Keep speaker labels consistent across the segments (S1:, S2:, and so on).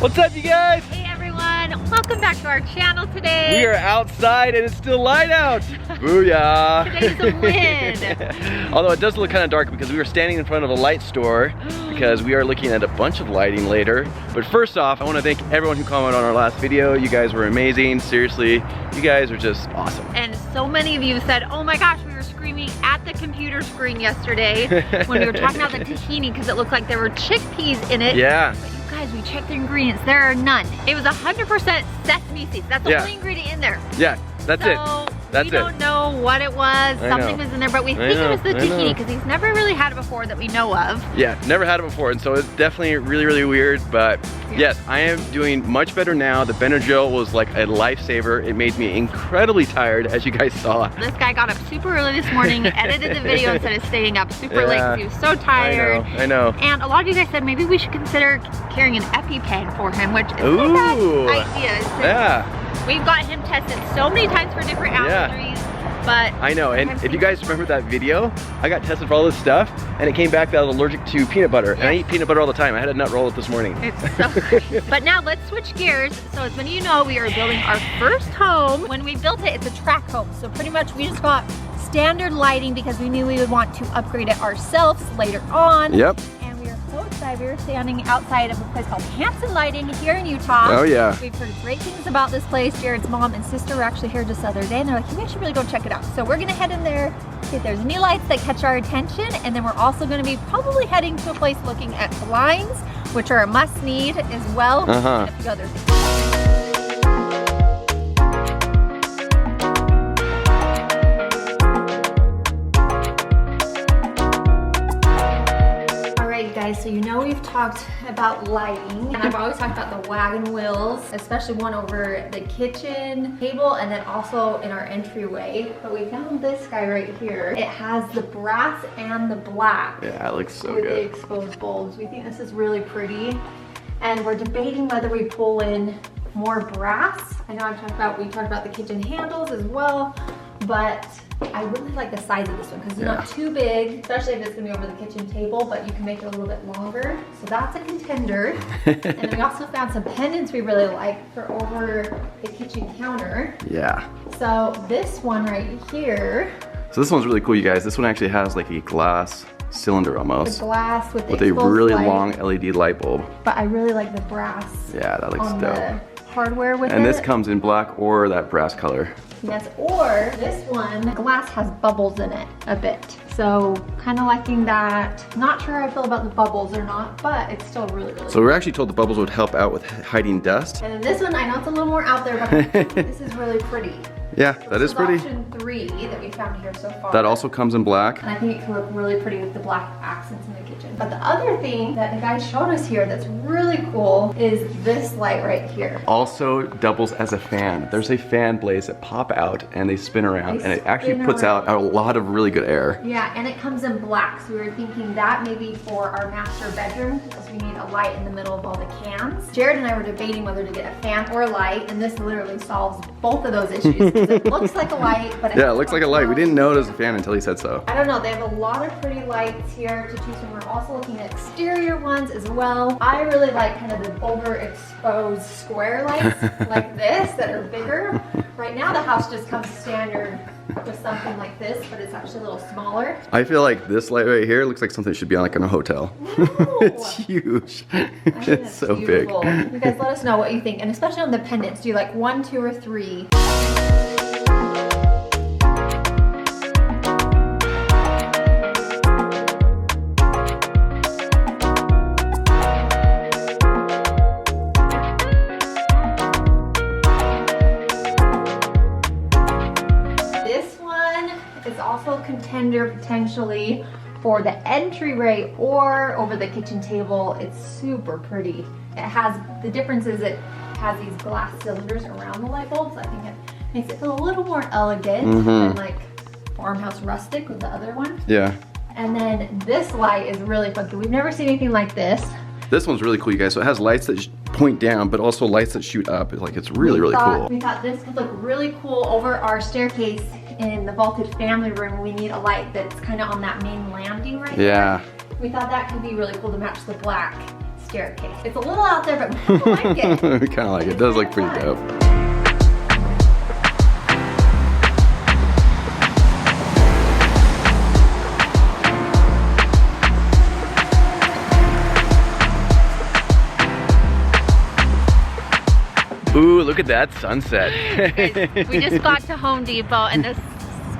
S1: What's up, you guys?
S2: Hey everyone, welcome back to our channel today.
S1: We are outside and it's still light out. Booyah!
S2: Today's a win.
S1: Although it does look kind of dark because we were standing in front of a light store because we are looking at a bunch of lighting later. But first off, I want to thank everyone who commented on our last video. You guys were amazing. Seriously, you guys are just awesome.
S2: And so many of you said, oh my gosh, we were screaming at the computer screen yesterday when we were talking about the tahini because it looked like there were chickpeas in it.
S1: Yeah.
S2: But you guys, we checked the ingredients. There are none. It was 100% sesame seeds. That's the only ingredient in there.
S1: Yeah, that's it. That's
S2: we don't know what it was. Something was in there, but we think it was the tahini because he's never really had it before that we know of.
S1: Yeah, never had it before, and so it's definitely really, really weird, but yes, I am doing much better now. The Benadryl was like a lifesaver. It made me incredibly tired, as you guys saw.
S2: This guy got up super early this morning, edited the video instead of staying up super late because he was so tired.
S1: I know.
S2: And a lot of you guys said maybe we should consider carrying an EpiPen for him, which is a bad idea.
S1: Yeah.
S2: We've got him tested so many times for different allergies, but
S1: I know, and if you guys remember that video, I got tested for all this stuff, and it came back that I was allergic to peanut butter, and I eat peanut butter all the time. I had a nut roll this morning.
S2: It's so great. But now let's switch gears. So as many of you know, we are building our first home. When we built it, it's a track home. So pretty much we just got standard lighting because we knew we would want to upgrade it ourselves later on.
S1: Yep.
S2: We are so excited. We were standing outside of a place called Hanson Lighting here in Utah.
S1: Oh yeah.
S2: We've heard great things about this place. Jared's mom and sister were actually here just the other day and they're like, you should really go check it out. So we're gonna head in there, see if there's any lights that catch our attention, and then we're also gonna be probably heading to a place looking at blinds, which are a must need as well, and a few other things. So you know we've talked about lighting, and I've always talked about the wagon wheels, especially one over the kitchen table and then also in our entryway. But we found this guy right here. It has the brass and the black.
S1: Yeah, it looks so
S2: with
S1: good.
S2: The exposed bulbs. We think this is really pretty, and we're debating whether we pull in more brass. I know we talked about the kitchen handles as well, but I really like the size of this one because it's not too big, especially if it's gonna be over the kitchen table, but you can make it a little bit longer. So that's a contender. And then we also found some pendants we really like for over the kitchen counter.
S1: Yeah.
S2: So this one right here.
S1: So this one's really cool, you guys. This one actually has like a glass cylinder almost.
S2: The glass with
S1: a really
S2: light.
S1: long LED light bulb.
S2: But I really like the brass.
S1: Yeah, that looks
S2: on
S1: dope.
S2: The hardware with it.
S1: And this comes in black or that brass color.
S2: Yes, or this one, the glass has bubbles in it a bit. So kind of liking that. Not sure how I feel about the bubbles or not, but it's still really, really
S1: So we're actually told the bubbles would help out with hiding dust.
S2: And then this one, I know it's a little more out there, but this is really pretty.
S1: Yeah,
S2: So
S1: that is pretty.
S2: Option 3 that we found here so far.
S1: That also comes in black.
S2: And I think it could look really pretty with the black accents in the kitchen. But the other thing that the guy showed us here that's really cool is this light right here.
S1: Also doubles as a fan. There's a fan blades that pop out and they spin around, and it actually puts out a lot of really good air.
S2: Yeah, and it comes in black. So we were thinking that maybe for our master bedroom because we need a light in the middle of all the cans. Jared and I were debating whether to get a fan or a light, and this literally solves both of those issues. It looks like a light, but
S1: it looks like a light. We didn't know it was a fan until he said so.
S2: I don't know. They have a lot of pretty lights here to choose from. We're also looking at exterior ones as well. I really like kind of the overexposed square lights like this that are bigger. Right now the house just comes standard with something like this, but it's actually a little smaller.
S1: I feel like this light right here looks like something that should be on like in a hotel.
S2: No.
S1: It's huge. It's so
S2: beautiful.
S1: big.
S2: You guys let us know what you think, and especially on the pendants. Do you like 1, 2, or 3? Also contender potentially for the entryway or over the kitchen table. It's super pretty. It has, the difference is it has these glass cylinders around the light bulbs. I think it makes it feel a little more elegant than like farmhouse rustic with the other one.
S1: Yeah.
S2: And then this light is really funky. We've never seen anything like this.
S1: This one's really cool, you guys. So it has lights that point down, but also lights that shoot up. Like, it's really, really cool.
S2: We thought this could look really cool over our staircase in the vaulted family room. We need a light that's kind of on that main landing right there.
S1: Yeah.
S2: We thought that could be really cool to match the black staircase. It's a little out there, but we kind of like it.
S1: We kind of like it. It does look pretty dope. Ooh, look at that sunset.
S2: Guys, we just got to Home Depot and the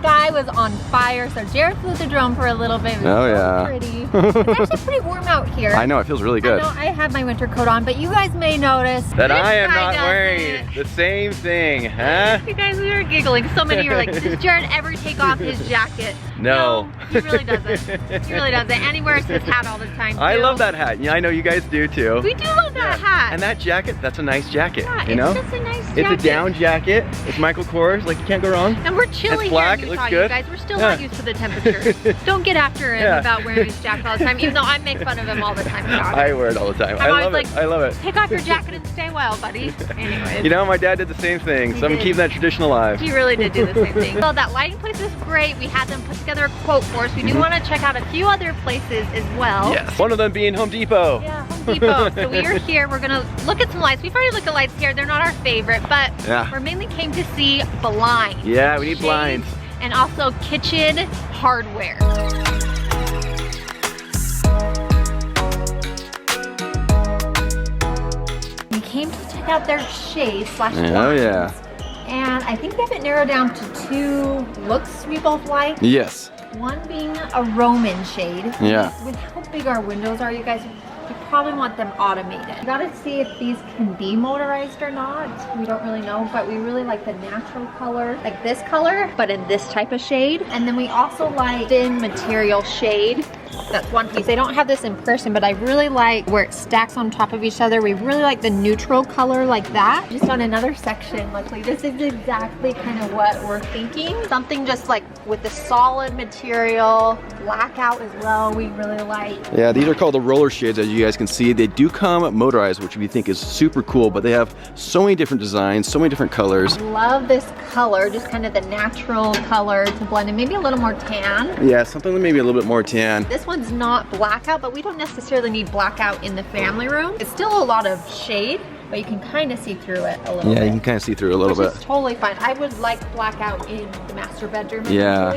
S2: sky was on fire, so Jared flew the drone for a little bit. It was so pretty. It's actually pretty warm out here.
S1: I know, it feels really good.
S2: I know I have my winter coat on, but you guys may notice
S1: that I am not wearing the same thing, huh?
S2: You guys, we were giggling. So many were like, does Jared ever take off his jacket?
S1: No.
S2: He really doesn't. He really doesn't. And he wears his hat all the time, too.
S1: I love that hat. Yeah, I know you guys do too.
S2: We do love that hat.
S1: And that jacket, that's a nice jacket,
S2: yeah,
S1: you know?
S2: It's just a nice jacket.
S1: It's a down jacket. It's Michael Kors, like you can't go wrong.
S2: And we're chilly
S1: it's black,
S2: here in
S1: it
S2: Utah,
S1: looks good.
S2: you guys. We're still not used to the temperature. Don't get after him about wearing his jacket all the time, even though I make fun of him all the time about it.
S1: I wear it all the time.
S2: I'm
S1: I love
S2: like,
S1: it. I love it.
S2: Take off your jacket and stay well, buddy. Anyways.
S1: You know, my dad did the same thing, so I'm keeping that tradition alive.
S2: He really did do the same thing. Well, that lighting place is great. We had them put together a quote for us. We do want to check out a few other places as well.
S1: Yes. One of them being Home Depot.
S2: Yeah, Home Depot. So we are here. We're gonna look at some lights. We've already looked at lights here. They're not our favorite, but we mainly came to see blinds.
S1: Yeah, we need blinds.
S2: And also kitchen hardware. We came to check out their shade / blinds.
S1: Oh yeah.
S2: And I think we have it narrowed down to 2 looks we both like.
S1: Yes.
S2: One being a Roman shade.
S1: Yeah.
S2: With how big our windows are, you guys, you probably want them automated. You gotta see if these can be motorized or not. We don't really know, but we really like the natural color, like this color, but in this type of shade. And then we also like thin material shade. That's one piece. They don't have this in person, but I really like where it stacks on top of each other. We really like the neutral color like that. Just on another section, luckily, this is exactly kind of what we're thinking. Something just like with the solid material, blackout as well, we really like.
S1: Yeah, these are called the roller shades, as you guys can see. They do come motorized, which we think is super cool, but they have so many different designs, so many different colors.
S2: I love this color, just kind of the natural color to blend in, maybe a little more tan.
S1: Yeah, something maybe a little bit more tan.
S2: This one's not blackout, but we don't necessarily need blackout in the family room. It's still a lot of shade, but you can kind of see through it a little bit.
S1: Yeah, you can kind of see through a little bit.
S2: Which is totally fine. I would like blackout in the master bedroom.
S1: Yeah.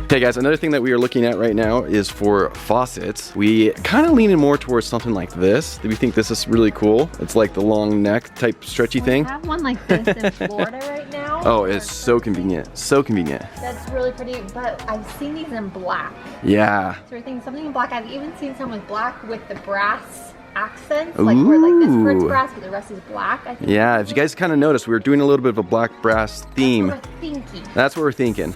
S1: Okay guys, another thing that we are looking at right now is for faucets. We kind of leaning more towards something like this. We think this is really cool. It's like the long neck type stretchy thing.
S2: We have one like this in Florida right now.
S1: Oh, it's so convenient. So convenient.
S2: That's really pretty, but I've seen these in black.
S1: Yeah.
S2: So we're thinking something in black. I've even seen some with black with the brass accents, like where like this part's brass, but the rest is black. I think.
S1: Yeah, if you guys kind of noticed, we were doing a little bit of a black brass theme.
S2: That's what we're thinking.
S1: That's what we're thinking.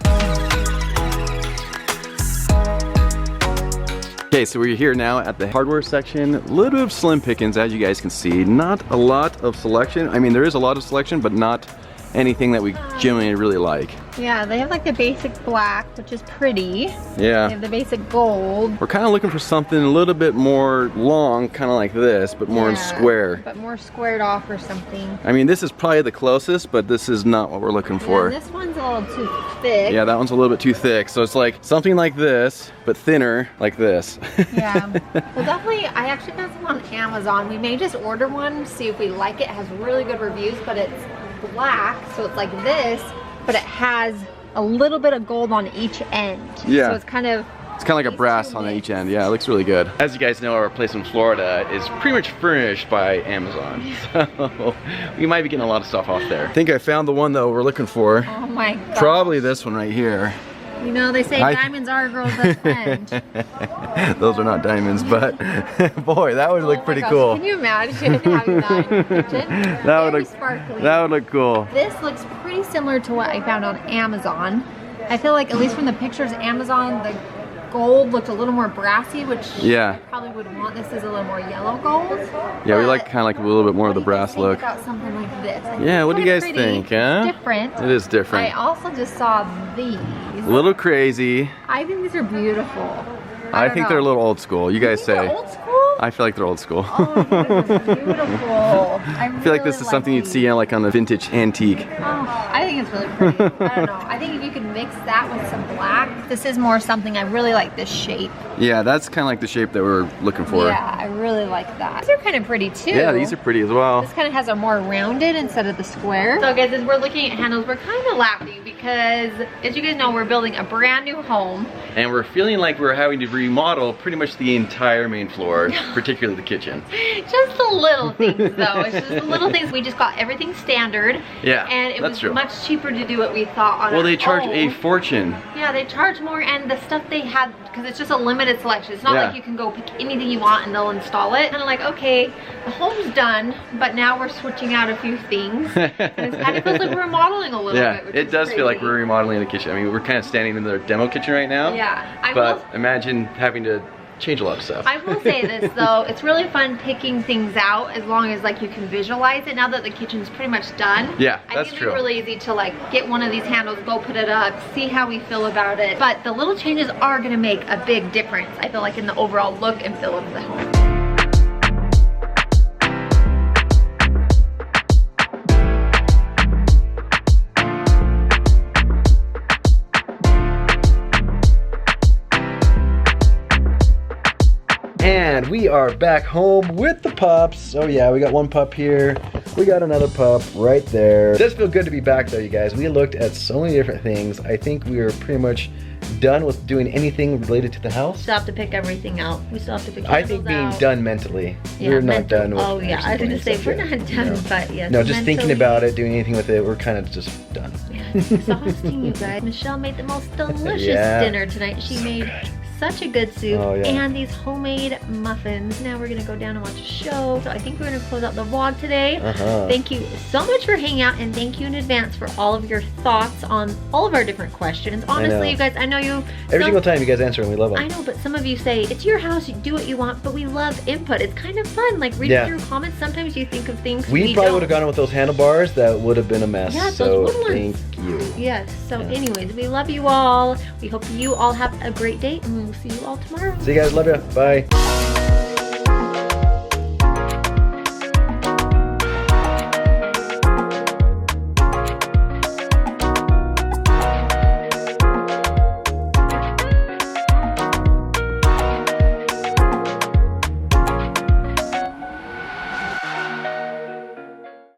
S1: Okay, so we're here now at the hardware section. A little bit of slim pickings, as you guys can see. Not a lot of selection. I mean, there is a lot of selection, but not anything that we generally really like.
S2: Yeah, they have like the basic black, which is pretty.
S1: Yeah.
S2: They have the basic gold.
S1: We're kind of looking for something a little bit more long, kind of like this, but more in square.
S2: But more squared off or something.
S1: I mean, this is probably the closest, but this is not what we're looking for.
S2: Yeah, this one's a little too thick.
S1: Yeah, that one's a little bit too thick. So it's like something like this, but thinner like this.
S2: Yeah. Well, definitely, I actually got some on Amazon. We may just order one, see if we like it. It has really good reviews, but it's black, so it's like this, but it has a little bit of gold on each end.
S1: Yeah.
S2: So it's kind of
S1: like a brass on each end. Yeah, it looks really good. As you guys know, our place in Florida is pretty much furnished by Amazon. So we might be getting a lot of stuff off there. I think I found the one though we're looking for.
S2: Oh my god.
S1: Probably this one right here.
S2: You know, they say diamonds are a girl's best friend.
S1: Those are not diamonds, but boy, that would look pretty cool.
S2: Can you imagine having that in your kitchen?
S1: That would look
S2: sparkly.
S1: That would look cool.
S2: This looks pretty similar to what I found on Amazon. I feel like, at least from the pictures, Amazon, the gold looked a little more brassy, which I probably would want. This is a little more yellow gold.
S1: Yeah, we like kind of like a little bit more of the brass look.
S2: About something like this.
S1: Yeah, what do you guys think, huh?
S2: It's different.
S1: It is different.
S2: I also just saw these.
S1: A little crazy.
S2: I think these are beautiful.
S1: I think they're a little old school. You guys say.
S2: They're old school?
S1: I feel like they're old school.
S2: Oh, they're beautiful. I
S1: feel like this is something you'd see like on a vintage antique.
S2: Oh, I think it's really pretty. I don't know. I think if you could mix that with some black. This is more something, I really like this shape.
S1: Yeah, that's kind of like the shape that we're looking for.
S2: Yeah, I really like that. These are kind of pretty too.
S1: Yeah, these are pretty as well.
S2: This kind of has a more rounded instead of the square. So guys, as we're looking at handles, we're kind of laughing because, as you guys know, we're building a brand new home.
S1: And we're feeling like we're having to remodel pretty much the entire main floor, particularly the kitchen.
S2: Just the little things though. It's just the little things. We just got everything standard.
S1: Yeah,
S2: and it was
S1: true.
S2: much cheaper to do what we thought on
S1: Well, they charge a fortune.
S2: Yeah, they charge more, and the stuff they had, because it's just a limited selection. It's not like you can go pick anything you want and they'll install it. Kind of like, okay, the home's done, but now we're switching out a few things. And it kind of feels like we're remodeling a little bit.
S1: Yeah, it does feel like we're remodeling the kitchen. I mean, we're kind of standing in the demo kitchen right now.
S2: Yeah,
S1: but imagine having to change a lot of stuff.
S2: I will say this though, it's really fun picking things out as long as like you can visualize it. Now that the kitchen's pretty much done,
S1: yeah,
S2: I
S1: that's
S2: think
S1: true.
S2: It's really easy to like get one of these handles, go put it up, see how we feel about it. But the little changes are gonna make a big difference, I feel like, in the overall look and feel of the home.
S1: And we are back home with the pups. Oh yeah, we got one pup here. We got another pup right there. It does feel good to be back though, you guys. We looked at so many different things. I think we are pretty much done with doing anything related to the house.
S2: Still have to pick everything out. We still have to pick
S1: I think being
S2: out.
S1: Done mentally.
S2: Yeah,
S1: we're not done with
S2: Oh yeah, I was gonna say we're not done,
S1: no.
S2: but yes.
S1: No, just thinking about it, doing anything with it, we're kind of just done.
S2: Yeah, it's exhausting, you guys. Michelle made the most delicious dinner tonight. She made such a good soup and these homemade muffins. Now we're gonna go down and watch a show. So I think we're gonna close out the vlog today. Thank you so much for hanging out, and thank you in advance for all of your thoughts on all of our different questions. Honestly, you guys, I know you
S1: every single time you guys answer and we love them.
S2: I know, but some of you say it's your house, you do what you want, but we love input. It's kind of fun, like reading through comments. Sometimes you think of things
S1: we probably would have gone with those handlebars. That would have been a mess.
S2: Yeah,
S1: so
S2: those wood ones.
S1: thank you.
S2: Yes. So anyways, we love you all. We hope you all have a great day, and we will see you all tomorrow.
S1: See you guys. Love you. Bye.